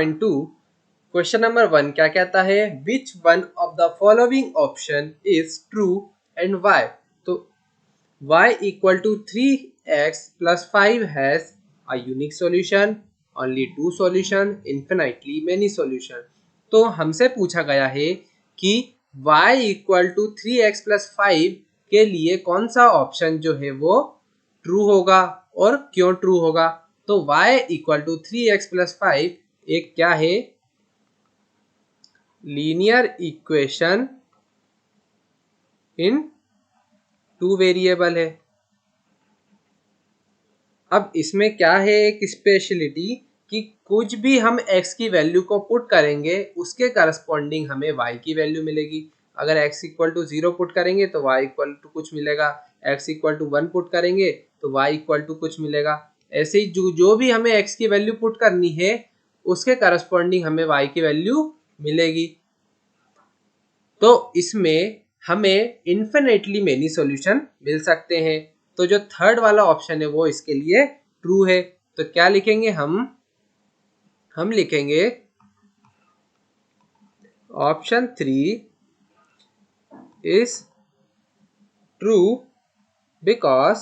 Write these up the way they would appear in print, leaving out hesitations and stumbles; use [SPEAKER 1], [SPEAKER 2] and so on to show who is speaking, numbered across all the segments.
[SPEAKER 1] 2.2 question number 1 क्या कहता है, which one of the following option is true and y. तो y equal to 3x plus 5 has a unique solution, only two solution, infinitely many solution। तो हमसे पूछा गया है कि y equal to 3x plus 5 के लिए कौन सा ऑप्शन जो है वो ट्रू होगा और क्यों ट्रू होगा। तो y equal to 3x plus 5 एक क्या है, linear equation in two variable है। अब इसमें क्या है एक स्पेशलिटी कि कुछ भी हम x की वैल्यू को पुट करेंगे उसके करस्पॉन्डिंग हमें y की वैल्यू मिलेगी। अगर x इक्वल टू 0 पुट करेंगे तो y इक्वल टू कुछ मिलेगा, x इक्वल टू 1 पुट करेंगे तो y इक्वल टू कुछ मिलेगा। ऐसे ही जो भी हमें x की वैल्यू पुट करनी है उसके करस्पॉन्डिंग हमें y की वैल्यू मिलेगी। तो इसमें हमें इन्फिनेटली मेनी सॉल्यूशन मिल सकते हैं। तो जो थर्ड वाला ऑप्शन है वो इसके लिए ट्रू है। तो क्या लिखेंगे हम लिखेंगे ऑप्शन 3 इज ट्रू बिकॉज,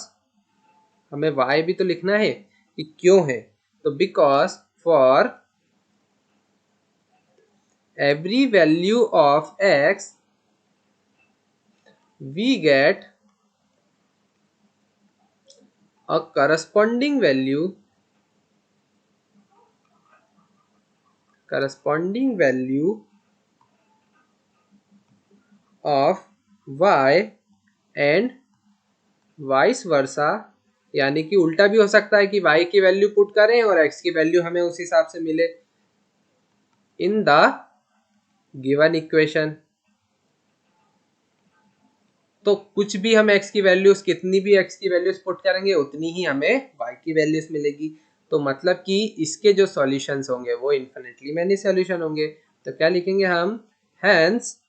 [SPEAKER 1] हमें वाई भी तो लिखना है कि क्यों है। तो because for every value of x we get a corresponding value of y and vice versa, यानी कि उल्टा भी हो सकता है कि y की वैल्यू पुट करें और x की वैल्यू हमें उस हिसाब से मिले इन द गिवन इक्वेशन। तो कुछ भी हम x की वैल्यूज, कितनी भी x की वैल्यूज पुट करेंगे उतनी ही हमें y की वैल्यूज मिलेगी। तो मतलब कि इसके जो सॉल्यूशंस होंगे वो इन्फिनिटली मेनी सॉल्यूशन होंगे। तो क्या लिखेंगे हम, hence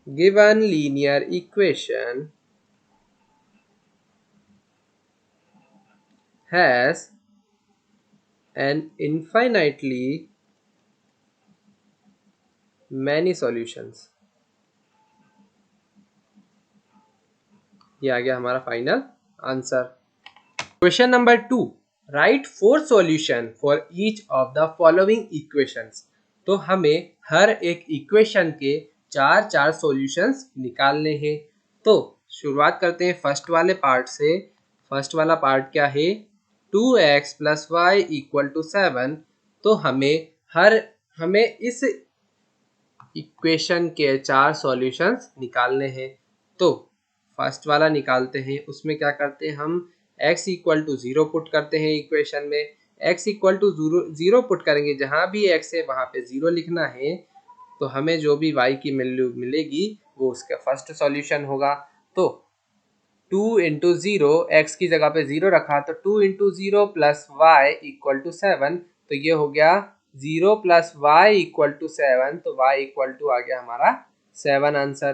[SPEAKER 1] given linear equation has an infinitely many solutions। ये आ गया हमारा final answer. Question number 2, right 4 solution for each of the following equations. तो हमें हर एक इक्वेशन के चार सॉल्यूशंस निकालने हैं। तो शुरुआत करते हैं फर्स्ट वाले पार्ट से। फर्स्ट वाला पार्ट क्या है, 2x plus y equal to 7। तो हमें इस इक्वेशन के 4 सॉल्यूशंस निकालने हैं। तो फर्स्ट वाला निकालते हैं। उसमें क्या करते हैं, हम x इक्वल टू 0 पुट करते हैं इक्वेशन में। x इक्वल टू 0 पुट करेंगे, जहाँ भी x है वहाँ पे 0 लिखना है। तो हमें जो भी y की वैल्यू मिलेगी वो उसका फर्स्ट सॉल्यूशन होगा। तो 2 इंटू 0, एक्स की जगह पे 0 रखा तो 2 into 0 plus y equal to 7। तो ये हो गया 0 प्लस वाई इक्वल टू 7। तो y इक्वल टू आ गया हमारा 7 आंसर।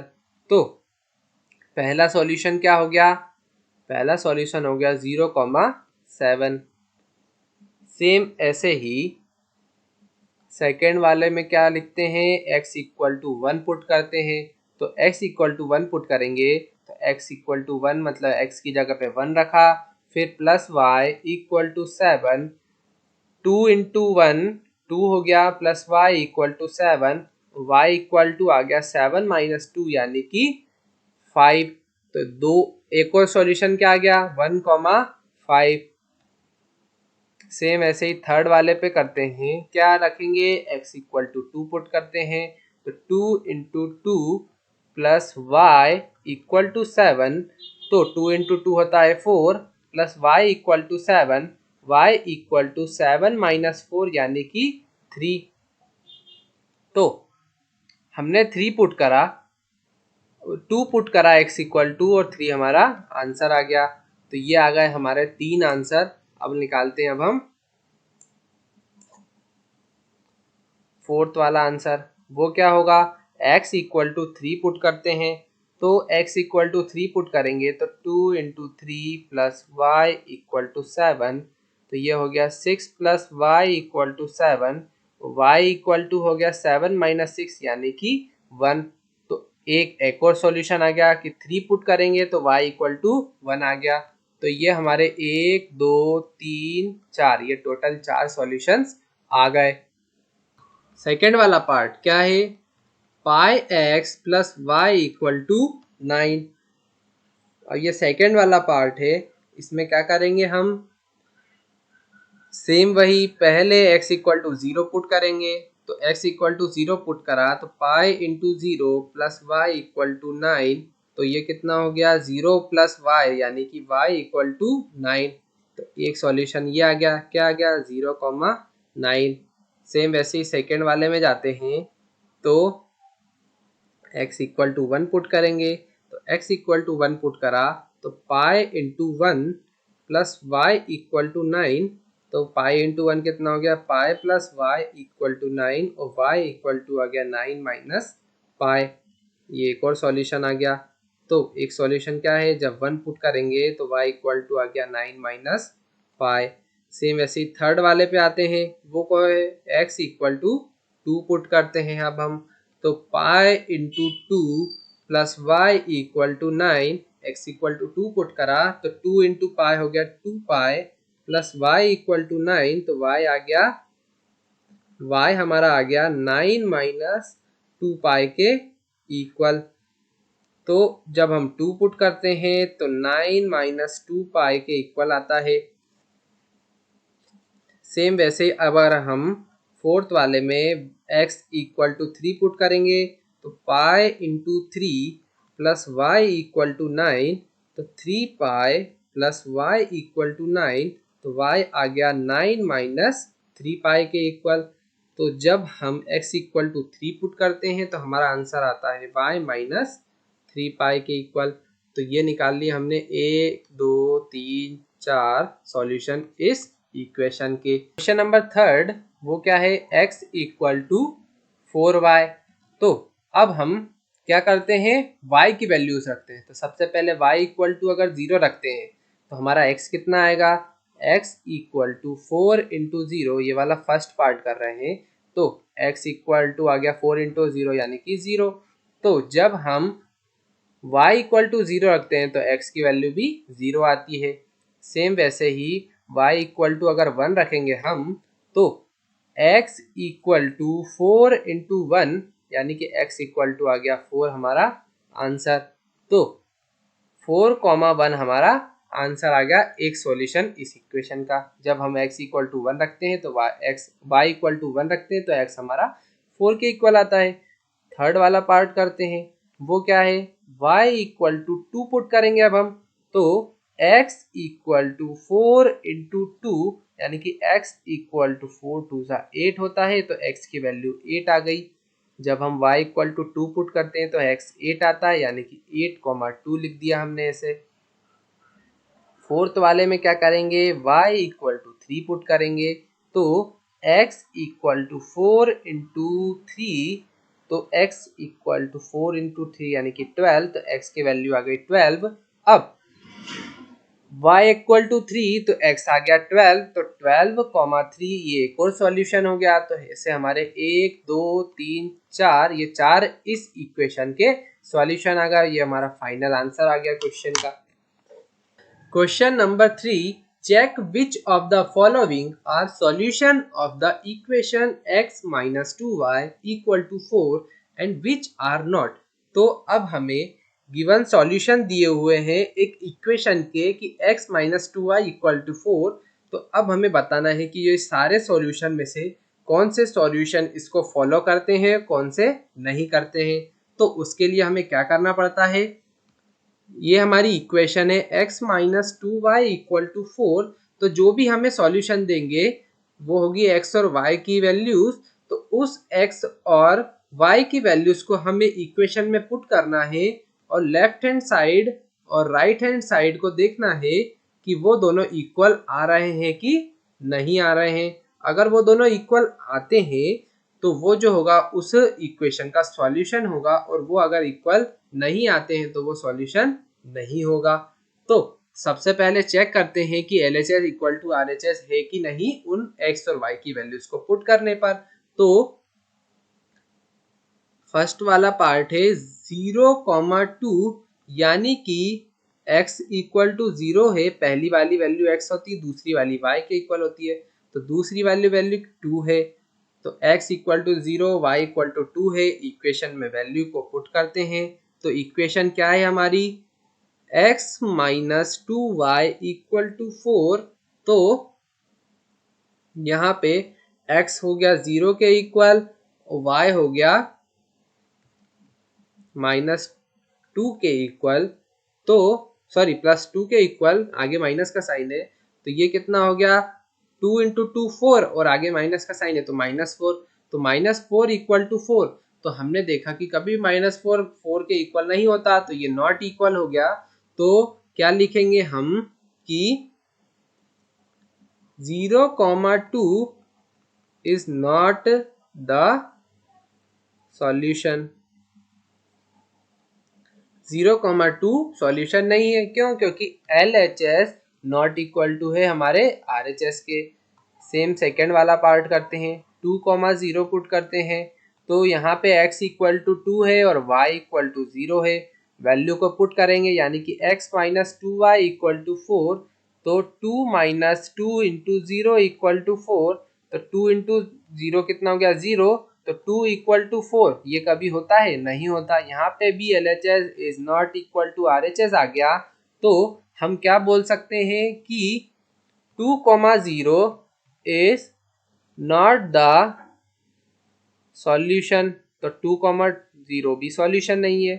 [SPEAKER 1] तो पहला सॉल्यूशन क्या हो गया, पहला सॉल्यूशन हो गया 0,7। सेम ऐसे ही सेकेंड वाले में क्या लिखते हैं, x इक्वल टू 1 पुट करते हैं। तो x इक्वल टू 1 पुट करेंगे तो x इक्वल टू 1 मतलब x की जगह पे 1 रखा, फिर plus y equal to 7। 2 into 1 2 हो गया, plus y equal to 7। y equal to आ गया 7 माइनस 2 यानी कि 5। तो दो एक और सॉल्यूशन क्या आ गया, 1,5। सेम ऐसे ही थर्ड वाले पे करते हैं। क्या रखेंगे, x इक्वल टू 2 पुट करते हैं। तो 2 into 2 plus y equal to 7। तो 2 इंटू 2 होता है 4 plus y equal to 7। Y equal to 7 minus 4 यानी कि 3। तो हमने 3 पुट करा, 2 पुट करा x इक्वल टू और 3 हमारा आंसर आ गया। तो ये आ गए हमारे 3 आंसर। अब निकालते हैं अब हम फोर्थ वाला आंसर। वो क्या होगा, x इक्वल टू 3 पुट करते हैं। तो x इक्वल टू 3 पुट करेंगे तो 2 into 3 plus y equal to 7। तो ये हो गया 6 plus y equal to 7, y equal to हो गया 7 माइनस 6 यानी कि 1। तो एक और सॉल्यूशन आ गया कि 3 पुट करेंगे तो y इक्वल टू 1 आ गया। तो ये हमारे 1 2 3 4 ये टोटल 4 सॉल्यूशंस आ गए। सेकेंड वाला पार्ट क्या है, pi x plus y equal to 9। और ये सेकेंड वाला पार्ट है, इसमें क्या करेंगे हम, सेम वही पहले x इक्वल टू 0 पुट करेंगे। तो x इक्वल टू 0 पुट करा तो pi into 0 plus y equal to 9। तो ये कितना हो गया, 0 प्लस वाई यानी कि y इक्वल टू 9। तो एक सॉल्यूशन ये आ गया, क्या आ गया 0,9। सेम वैसे ही सेकेंड वाले में जाते हैं तो x इक्वल टू 1 पुट करेंगे। तो x इक्वल टू 1 पुट करा तो pi into 1 plus y equal to 9। तो पाई इंटू 1 कितना हो गया, pi plus y equal to 9 और y इक्वल टू आ गया 9 माइनस पाई। ये एक और सॉल्यूशन आ गया। तो एक सॉल्यूशन क्या है, जब 1 पुट करेंगे तो y इक्वल टू आ गया 9 माइनस पाई। सेम वैसे ही थर्ड वाले पे आते हैं, वो को है x इक्वल टू 2 पुट करते हैं अब हम। तो pi into 2 plus y equal to 9, x equal to 2 put करा तो 2 इंटू पाई हो गया 2 pi plus y equal to 9। तो y आ गया, y हमारा आ गया 9 माइनस 2 पाई के इक्वल। तो जब हम 2 पुट करते हैं तो 9 माइनस 2 पाई के इक्वल आता है। सेम वैसे अगर हम फोर्थ वाले में x इक्वल टू 3 पुट करेंगे तो pi into 3 plus y equal to 9। तो 3 pi plus y equal to 9। तो y आ गया 9 माइनस 3 पाई के इक्वल। तो जब हम x इक्वल टू 3 पुट करते हैं तो हमारा आंसर आता है y माइनस 3 पाई के इक्वल। तो ये निकाल लिया हमने 1 2 3 4 सॉल्यूशन इस इक्वेशन के। क्वेश्चन नंबर थर्ड वो क्या है, x इक्वल टू 4y। तो अब हम क्या करते हैं, y की वैल्यूज रखते हैं। तो सबसे पहले y इक्वल टू अगर 0 रखते हैं तो हमारा x कितना आएगा, x इक्वल टू 4 इंटू 0, ये वाला फर्स्ट पार्ट कर रहे हैं। तो x इक्वल टू आ गया 4 इंटू 0 यानी कि 0। तो जब हम y इक्वल टू 0 रखते हैं तो x की वैल्यू भी 0 आती है। सेम वैसे ही y इक्वल टू अगर 1 रखेंगे हम तो x इक्वल टू 4 इंटू 1 यानी कि x इक्वल टू आ गया 4 हमारा आंसर। तो 4,1 हमारा आंसर आ गया, एक सॉल्यूशन इस इक्वेशन का। जब हम x इक्वल टू 1 रखते हैं तो y इक्वल टू 1 रखते हैं तो x हमारा 4 के इक्वल आता है। थर्ड वाला पार्ट करते हैं, वो क्या है, y इक्वल टू 2 पुट करेंगे अब हम। तो x इक्वल टू 4 इंटू 2 यानी कि x इक्वल टू 4 2 8 होता है। तो x की वैल्यू 8 आ गई। जब हम y इक्वल टू 2 पुट करते हैं तो x 8 आता है यानी कि 8,2 लिख दिया हमने ऐसे। फोर्थ वाले में क्या करेंगे, y इक्वल टू 3 पुट करेंगे तो x इक्वल टू 4 इंटू 3। तो x इक्वल टू 4 इंटू 3 यानी कि 12। तो x की वैल्यू आ गई 12। अब y इक्वल टू 3 तो x आ गया 12। तो 12,3 ये एक और सॉल्यूशन हो गया। तो ऐसे हमारे 1 2 3 4 ये 4 इस इक्वेशन के सॉल्यूशन आ गया। ये हमारा फाइनल आंसर आ गया क्वेश्चन का। Question number 3, check which of the following are solution of the equation x minus 2y equal to 4 and which are not. तो अब हमें गिवन सॉल्यूशन दिए हुए हैं एक इक्वेशन के कि x minus 2y equal to 4। तो अब हमें बताना है कि ये सारे सॉल्यूशन में से कौन से सॉल्यूशन इसको फॉलो करते हैं, कौन से नहीं करते हैं। तो उसके लिए हमें क्या करना पड़ता है, ये हमारी इक्वेशन है x minus 2y equal to 4। तो जो भी हमें सॉल्यूशन देंगे वो होगी x और y की वैल्यूज। तो उस x और y की वैल्यूज को हमें इक्वेशन में पुट करना है और लेफ्ट हैंड साइड और राइट हैंड साइड को देखना है कि वो दोनों इक्वल आ रहे हैं कि नहीं आ रहे हैं। अगर वो दोनों इक्वल आते हैं तो वो जो होगा उस इक्वेशन का सॉल्यूशन होगा, और वो अगर इक्वल नहीं आते हैं तो वो सॉल्यूशन नहीं होगा। तो सबसे पहले चेक करते हैं कि LHS इक्वल टू RHS है कि नहीं उन x और y की वैल्यूज को पुट करने पर। तो फर्स्ट वाला पार्ट है 0,2 यानी कि x इक्वल टू 0 है, पहली वाली वैल्यू x होती है, दूसरी वाली y के इक्वल होती है, तो दूसरी वाली वैल्यू 2 है, तो x equal to 0 y equal to 2 है। इक्वेशन में वैल्यू को पुट करते हैं तो इक्वेशन क्या है हमारी x minus 2y equal to 4। तो यहाँ पे x हो गया 0 के इक्वल और y हो गया -2 के इक्वल, तो सॉरी +2 के इक्वल, आगे माइनस का साइन है तो ये कितना हो गया 2 इंटू 2 4 और आगे माइनस का साइन है तो -4, तो -4 इक्वल टू 4। तो हमने देखा कि कभी -4 4 के इक्वल नहीं होता तो ये नॉट इक्वल हो गया। तो क्या लिखेंगे हम कि 0,2 is not the solution. 0,2 solution नहीं है, क्यों? क्योंकि LHS नॉट इक्वल टू है हमारे RHS के। सेम सेकेंड वाला पार्ट करते हैं, 2,0 पुट करते हैं तो यहाँ पे x इक्वल टू 2 है और y इक्वल टू 0 है। वैल्यू को पुट करेंगे यानी कि x minus 2y equal to 4, तो 2 माइनस 2 इंटू 0 इक्वल टू 4, तो 2 इंटू 0 कितना हो गया 0, तो 2 इक्वल टू 4, ये कभी होता है? नहीं होता। यहाँ पे भी LHS is not equal to RHS आ गया। तो हम क्या बोल सकते हैं कि 2,0 इज नॉट द सॉल्यूशन। तो 2,0 भी सॉल्यूशन नहीं है।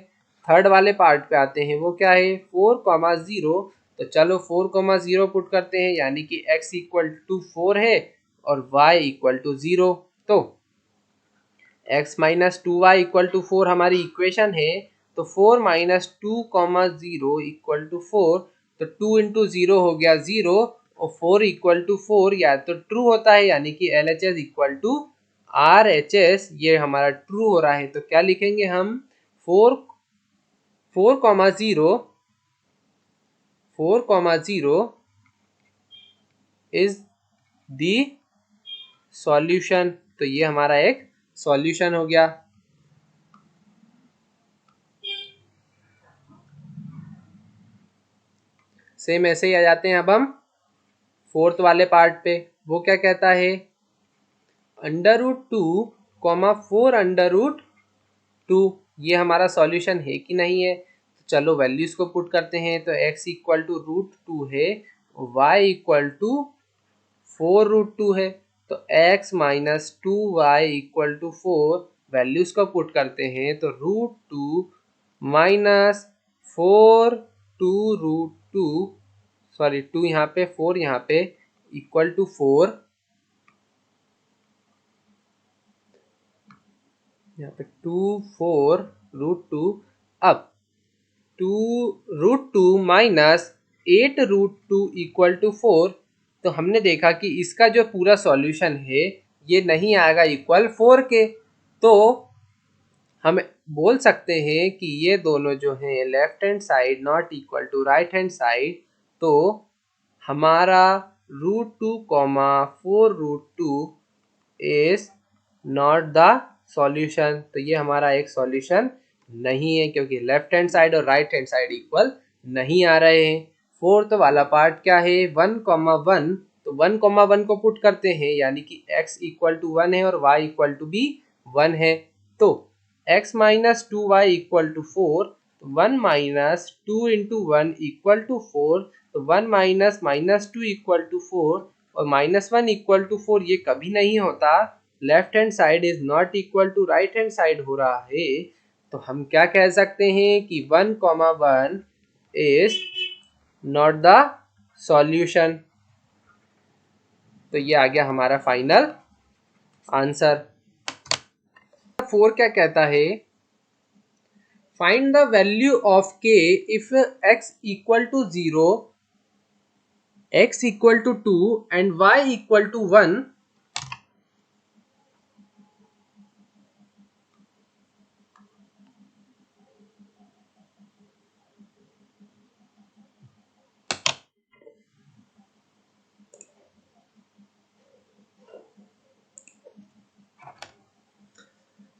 [SPEAKER 1] थर्ड वाले पार्ट पे आते हैं, वो क्या है 4,0। तो चलो 4,0 पुट करते हैं यानी कि x इक्वल टू 4 है और y इक्वल टू 0। तो x minus 2y equal to 4 हमारी इक्वेशन है। तो 4 माइनस 2,0 इक्वल टू 4, तो 2 इंटू 0 हो गया 0 और 4 इक्वल टू 4 या तो ट्रू होता है यानी कि LHS इक्वल टू RHS, ये हमारा ट्रू हो रहा है। तो क्या लिखेंगे हम 4,0 इज दी सॉल्यूशन। तो ये हमारा एक सॉल्यूशन हो गया। सेम ऐसे ही आ जाते हैं अब हम फोर्थ वाले पार्ट पे। वो क्या कहता है √2, 4√2, ये हमारा सॉल्यूशन है कि नहीं है? तो चलो वैल्यूज को पुट करते हैं। तो x इक्वल टू √2 है, y इक्वल टू 4√2 है, तो x minus 2y equal to 4, values को पुट करते हैं तो √2 माइनस 4 सॉरी 2 यहाँ पे 4 यहाँ पे इक्वल टू 4, यहाँ पे 2 4√2। अब 2√2 माइनस 8√2 इक्वल टू 4, तो हमने देखा कि इसका जो पूरा सॉल्यूशन है ये नहीं आएगा इक्वल 4 के। तो हम बोल सकते हैं कि ये दोनों जो हैं left hand side not equal to right hand side. तो हमारा √2,4√2 इज नॉट द सॉल्यूशन। तो ये हमारा एक सॉल्यूशन नहीं है क्योंकि लेफ्ट हैंड साइड और राइट हैंड साइड इक्वल नहीं आ रहे हैं। फोर्थ वाला पार्ट क्या है 1,1, तो 1,1 को पुट करते हैं यानी कि x इक्वल टू 1 है और y इक्वल टू भी 1 है। तो x minus 2y equal to 4, 1 minus 2 into 1 equal to 4, तो 1 माइनस -2 इक्वल टू 4 और -1 इक्वल टू 4, ये कभी नहीं होता। Left hand side is not equal to right hand side हो रहा है। तो हम क्या कह सकते हैं कि 1,1 इज नॉट द सॉल्यूशन। तो ये आ गया हमारा फाइनल आंसर। 4 क्या कहता है find the value of k if x equal to 0, x equal to 2 and y equal to 1।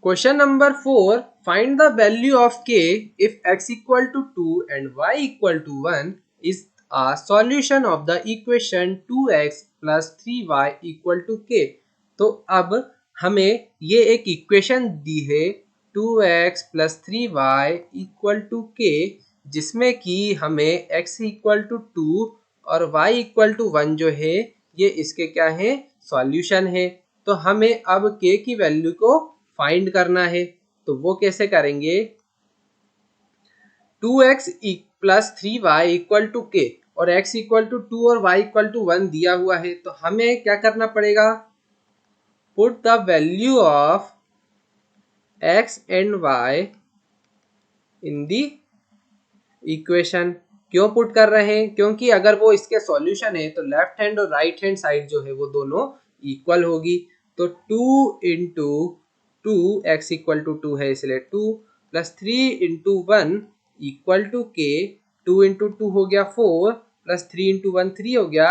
[SPEAKER 1] Question number 4, find the value of k if x equal to 2 and y equal to 1 is a solution of the equation 2x plus 3y equal to k। तो अब हमें ये एक equation दी है 2x plus 3y equal to k, जिसमें कि हमें x equal to 2 और y equal to 1 जो है ये इसके क्या है, सॉल्यूशन है। तो हमें अब k की वैल्यू को फाइंड करना है। तो वो कैसे करेंगे, 2x plus 3y equal to के और x इक्वल टू 2 और y इक्वल टू 1 दिया हुआ है। तो हमें क्या करना पड़ेगा, put the value of x and y in the equation. क्यों पुट कर रहे हैं, क्योंकि अगर वो इसके सॉल्यूशन है तो लेफ्ट हैंड और राइट हैंड साइड जो है वो दोनों इक्वल होगी। तो 2 इंटू 2, एक्स इक्वल टू 2 है इसलिए 2 प्लस 3 इंटू 1 इक्वल टू के। 2 इंटू 2 हो गया 4 प्लस 3 इंटू 1 3 हो गया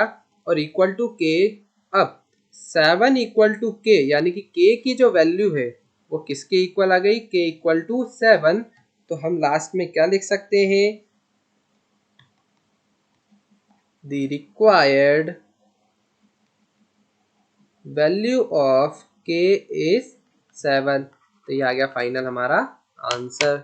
[SPEAKER 1] और इक्वल टू के। अब 7 इक्वल टू के, यानी कि के की जो वैल्यू है वो किसके इक्वल आ गई, के इक्वल टू 7। तो हम लास्ट में क्या लिख सकते हैं, the required value of k is 7। तो ये आ गया फाइनल हमारा आंसर।